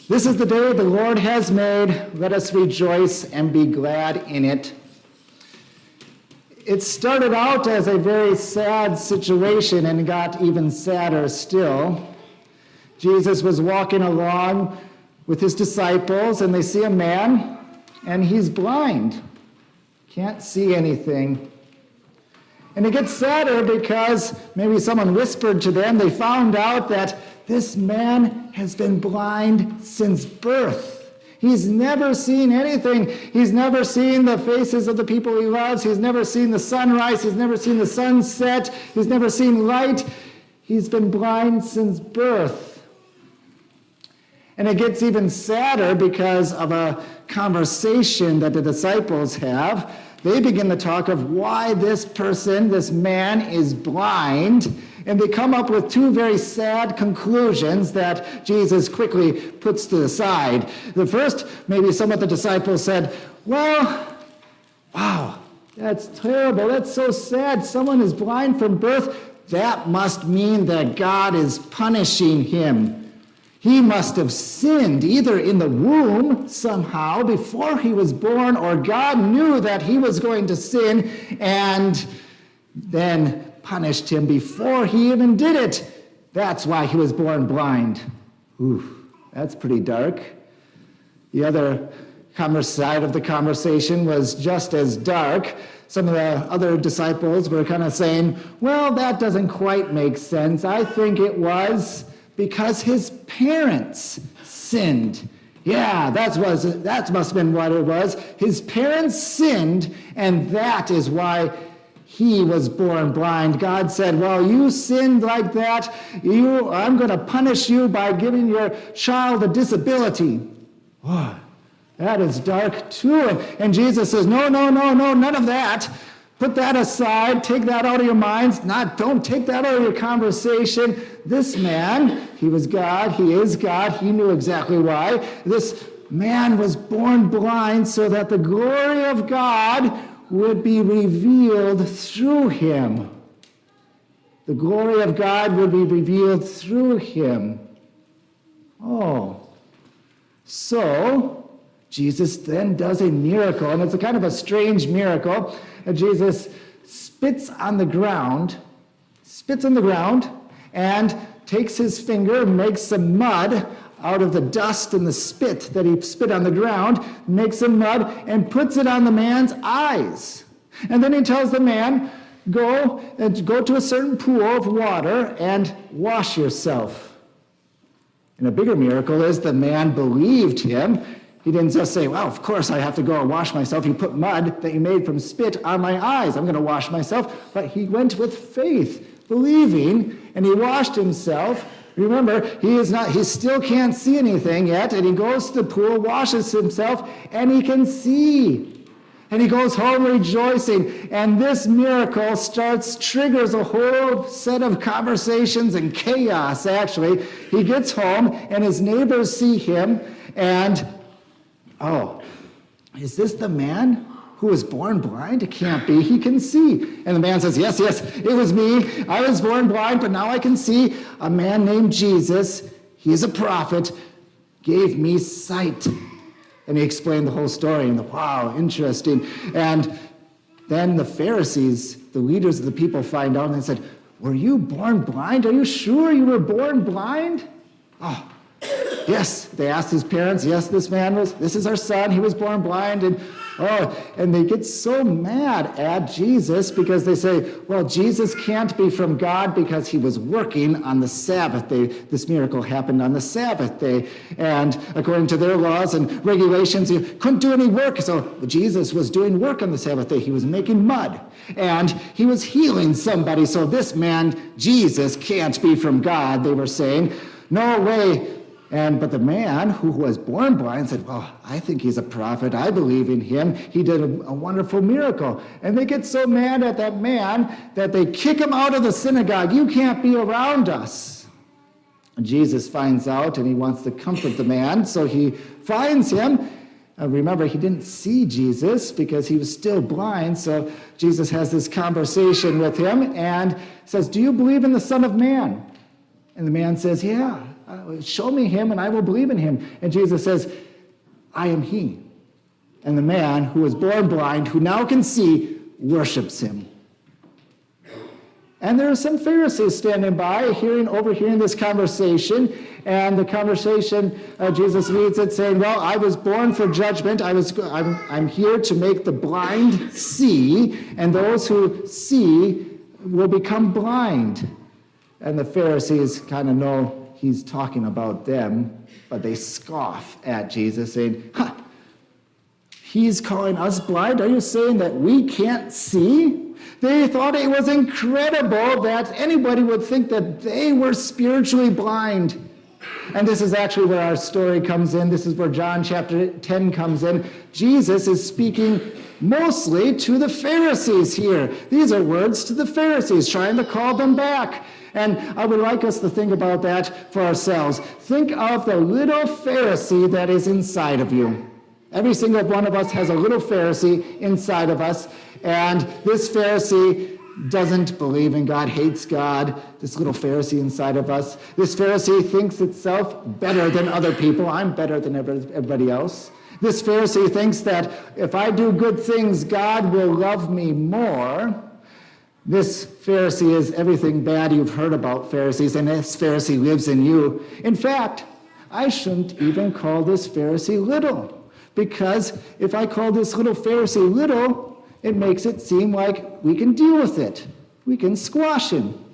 This is the day the Lord has made. Let us rejoice and be glad in it. It started out as a very sad situation and got even sadder still. Jesus was walking along with his disciples, and they see a man, and he's blind. Can't see anything. And it gets sadder because maybe someone whispered to them. They found out that this man has been blind since birth. He's never seen anything. He's never seen the faces of the people he loves. He's never seen the sunrise. He's never seen the sunset. He's never seen light. He's been blind since birth. And it gets even sadder because of a conversation that the disciples have. They begin to talk of why this person, this man, is blind, and they come up with two very sad conclusions that Jesus quickly puts to the side. The first, maybe some of the disciples said, well, wow, that's terrible, that's so sad, someone is blind from birth. That must mean that God is punishing him. He must have sinned either in the womb somehow before he was born, or God knew that he was going to sin and then punished him before he even did it. That's why he was born blind. Ooh, that's pretty dark. The other side of the conversation was just as dark. Some of the other disciples were kind of saying, well, that doesn't quite make sense. I think it was because his parents sinned. Yeah, that must have been what it was. His parents sinned, and that is why he was born blind. God said, well, you sinned like that. I'm going to punish you by giving your child a disability. Oh, that is dark too. And Jesus says, no, none of that. Put that aside. Take that out of your minds. Don't take that out of your conversation. This man, he was God. He is God. He knew exactly why. This man was born blind so that the glory of God would be revealed through him. The glory of God would be revealed through him. Oh, so Jesus then does a miracle, and it's a kind of a strange miracle. Jesus spits on the ground, and takes his finger and makes some mud out of the dust and the spit that he spit on the ground, makes some mud and puts it on the man's eyes. And then he tells the man, go to a certain pool of water and wash yourself. And a bigger miracle is the man believed him. He didn't just say, well, of course I have to go and wash myself. You put mud that you made from spit on my eyes. I'm going to wash myself. But he went with faith, believing, and he washed himself. Remember, he still can't see anything yet, and he goes to the pool, washes himself, and he can see. And he goes home rejoicing. And this miracle triggers a whole set of conversations and chaos, actually. He gets home, and his neighbors see him, and oh, is this the man who was born blind? It can't be. He can see. And the man says, yes, it was me. I was born blind, but now I can see. A man named Jesus, he's a prophet, gave me sight. And he explained the whole story. And wow, interesting. And then the Pharisees, the leaders of the people, find out and they said, were you born blind? Are you sure you were born blind? Oh, yes, they asked his parents, yes, this is our son, he was born blind, and they get so mad at Jesus because they say, well, Jesus can't be from God because he was working on the Sabbath day. This miracle happened on the Sabbath day, and according to their laws and regulations, he couldn't do any work, so Jesus was doing work on the Sabbath day. He was making mud, and he was healing somebody, so this man, Jesus, can't be from God, they were saying. No way. But the man who was born blind said, well, I think he's a prophet. I believe in him. He did a wonderful miracle. And they get so mad at that man that they kick him out of the synagogue. You can't be around us. And Jesus finds out, and he wants to comfort the man. So he finds him. Remember, he didn't see Jesus because he was still blind. So Jesus has this conversation with him and says, do you believe in the Son of Man? And the man says, yeah, Show me him and I will believe in him. And Jesus says, I am he. And the man who was born blind, who now can see, worships him. And there are some Pharisees standing by, overhearing this conversation. And the conversation, Jesus leads it saying, well, I was born for judgment. I'm here to make the blind see, and those who see will become blind. And the Pharisees kind of know he's talking about them, but they scoff at Jesus, saying, he's calling us blind? Are you saying that we can't see? They thought it was incredible that anybody would think that they were spiritually blind. And this is actually where our story comes in. This is where John chapter 10 comes in. Jesus is speaking mostly to the Pharisees here. These are words to the Pharisees, trying to call them back. And I would like us to think about that for ourselves. Think of the little Pharisee that is inside of you. Every single one of us has a little Pharisee inside of us. And this Pharisee doesn't believe in God, hates God, this little Pharisee inside of us. This Pharisee thinks itself better than other people. I'm better than everybody else. This Pharisee thinks that if I do good things, God will love me more. This Pharisee is everything bad you've heard about Pharisees, and this Pharisee lives in you. In fact, I shouldn't even call this Pharisee little, because if I call this little Pharisee little, it makes it seem like we can deal with it. We can squash him.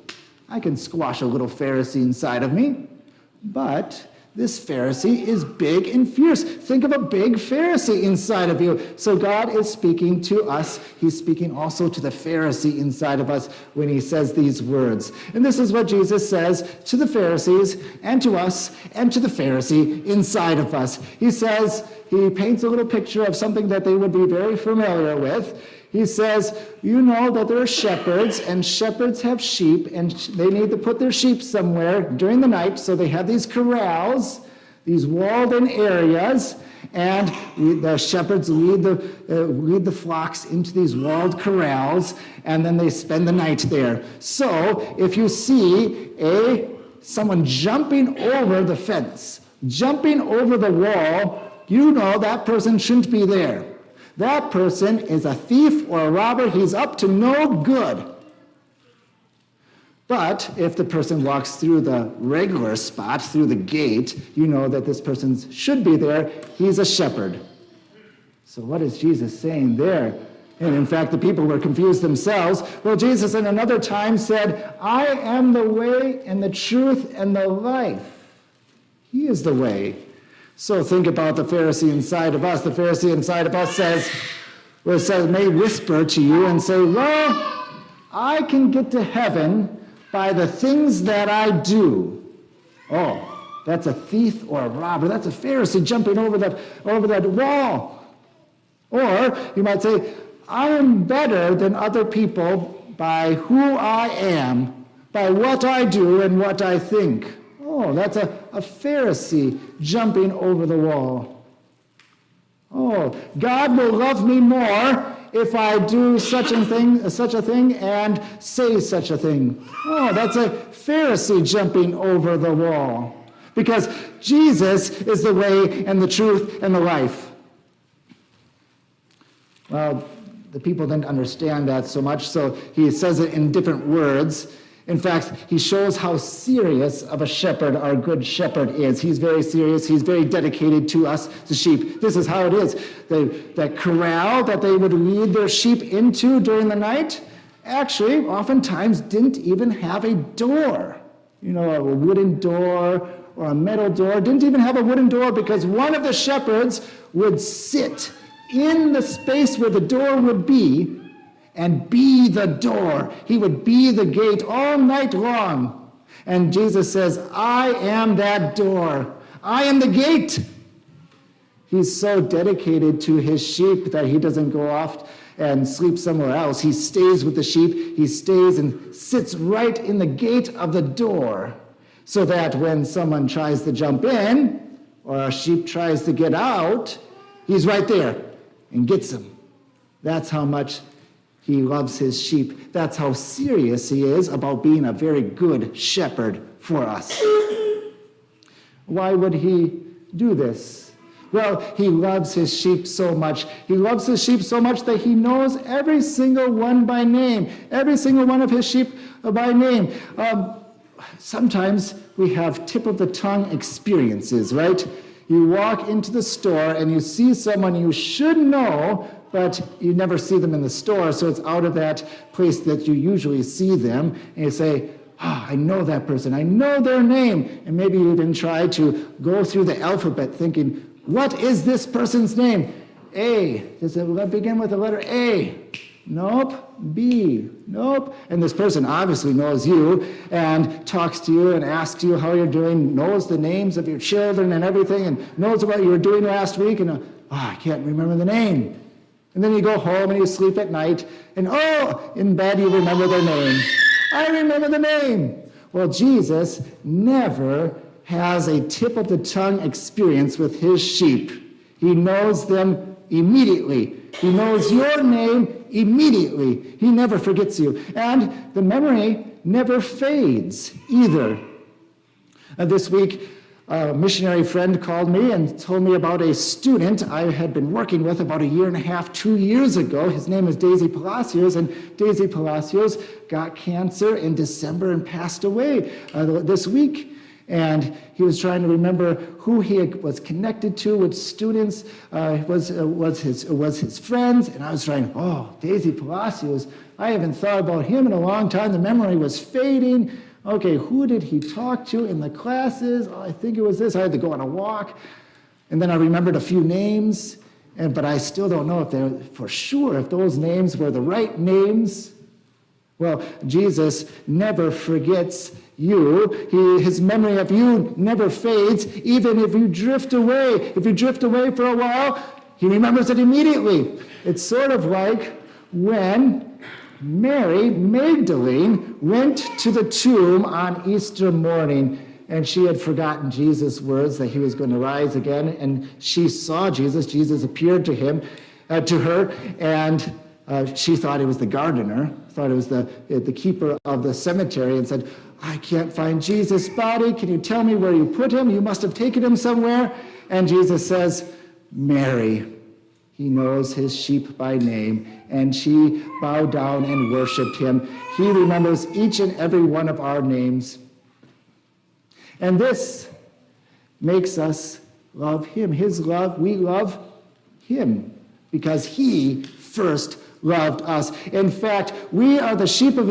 I can squash a little Pharisee inside of me. But this Pharisee is big and fierce. Think of a big Pharisee inside of you. So God is speaking to us. He's speaking also to the Pharisee inside of us when he says these words. And this is what Jesus says to the Pharisees and to us and to the Pharisee inside of us. He paints a little picture of something that they would be very familiar with. He says, you know that there are shepherds, and shepherds have sheep, and they need to put their sheep somewhere during the night, so they have these corrals, these walled-in areas, and the shepherds lead the flocks into these walled corrals, and then they spend the night there. So if you see someone jumping over the fence, jumping over the wall, you know that person shouldn't be there. That person is a thief or a robber. He's up to no good. But if the person walks through the regular spot, through the gate, you know that this person should be there. He's a shepherd. So what is Jesus saying there? And in fact, the people were confused themselves. Well, Jesus at another time said, I am the way and the truth and the life. He is the way. So think about the Pharisee inside of us. The Pharisee inside of us may whisper to you and say, well, I can get to heaven by the things that I do. Oh, that's a thief or a robber. That's a Pharisee jumping over that wall. Or you might say, I am better than other people by who I am, by what I do and what I think. Oh, that's a Pharisee jumping over the wall. Oh, God will love me more if I do such a thing and say such a thing. Oh, that's a Pharisee jumping over the wall. Because Jesus is the way and the truth and the life. Well, the people didn't understand that so much, so he says it in different words. In fact, he shows how serious of a shepherd our good shepherd is. He's very serious. He's very dedicated to us, the sheep. This is how it is. That corral that they would lead their sheep into during the night, actually, oftentimes didn't even have a door. You know, a wooden door or a metal door. Didn't even have a wooden door because one of the shepherds would sit in the space where the door would be and be the door. He would be the gate all night long. And Jesus says, I am that door. I am the gate. He's so dedicated to his sheep that he doesn't go off and sleep somewhere else. He stays with the sheep. He stays and sits right in the gate of the door so that when someone tries to jump in or a sheep tries to get he's right there and gets them. That's how much he loves his sheep. That's how serious he is about being a very good shepherd for us. Why would he do this? Well, he loves his sheep so much. He loves his sheep so much that he knows every single one by name, every single one of his sheep by name. Sometimes we have tip-of-the-tongue experiences, right? You walk into the store and you see someone you should know, but you never see them in the store, so it's out of that place that you usually see them, and you say, I know that person, I know their name, and maybe you even try to go through the alphabet thinking, what is this person's name? A. Does it begin with the letter A? Nope. B. Nope. And this person obviously knows you and talks to you and asks you how you're doing, knows the names of your children and everything, and knows what you were doing last week, and I can't remember the name. And then you go home and you sleep at night, and in bed you remember their name. I remember the name. Well, Jesus never has a tip-of-the-tongue experience with his sheep. He knows them immediately. He knows your name immediately. He never forgets you. And the memory never fades either. This week, a missionary friend called me and told me about a student I had been working with about 1.5 years, 2 years ago. His name is Daisy Palacios, and Daisy Palacios got cancer in December and passed away this week. And he was trying to remember who he was connected to, which students was his friends. And I was trying, Daisy Palacios, I haven't thought about him in a long time. The memory was fading. Okay, who did he talk to in the classes? I think it was this. I had to go on a walk. And then I remembered a few names, but I still don't know if they're for sure, if those names were the right names. Well, Jesus never forgets you. His memory of you never fades, even if you drift away. If you drift away for a while, he remembers it immediately. It's sort of like when Mary Magdalene went to the tomb on Easter morning, and she had forgotten Jesus' words that he was going to rise again, and she saw Jesus. Jesus appeared to her, and she thought it was the gardener, thought it was the keeper of the cemetery, and said, I can't find Jesus' body. Can you tell me where you put him? You must have taken him somewhere. And Jesus says, Mary. He knows his sheep by name. And she bowed down and worshiped him. He remembers each and every one of our names. And this makes us love him. His love, we love him because he first loved us. In fact, we are the sheep of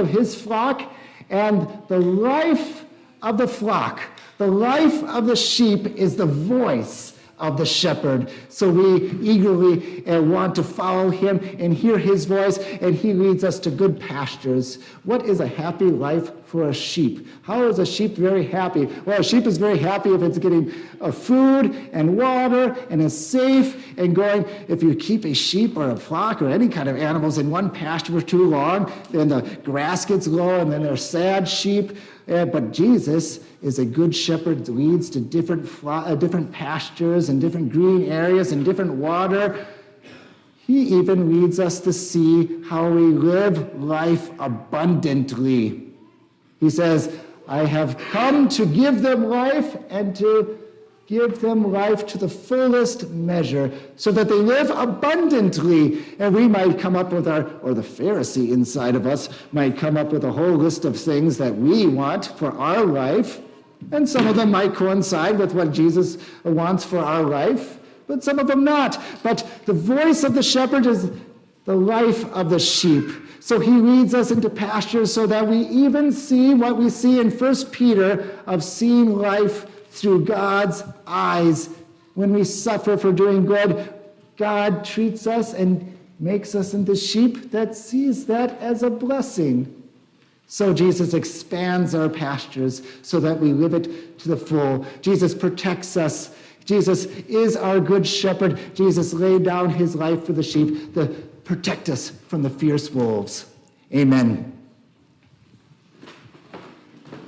his flock, and the life of the flock, the life of the sheep is the voice of the shepherd. So we eagerly want to follow him and hear his voice, and he leads us to good pastures. What is a happy life for a sheep? How is a sheep very happy? Well, a sheep is very happy if it's getting food and water and is safe and going. If you keep a sheep or a flock or any kind of animals in one pasture for too long, then the grass gets low and then they're sad sheep. But Jesus is a good shepherd that leads to different pastures and different green areas and different water. He even leads us to see how we live life abundantly. He says, I have come to give them life and to give them life to the fullest measure so that they live abundantly. And we might come up with or the Pharisee inside of us might come up with a whole list of things that we want for our life. And some of them might coincide with what Jesus wants for our life, but some of them not. But the voice of the shepherd is the life of the sheep. So he leads us into pastures so that we even see what we see in 1 Peter of seeing life through God's eyes. When we suffer for doing good, God treats us and makes us into sheep that sees that as a blessing. So Jesus expands our pastures so that we live it to the full. Jesus protects us. Jesus is our good shepherd. Jesus laid down his life for the sheep to protect us from the fierce wolves. Amen.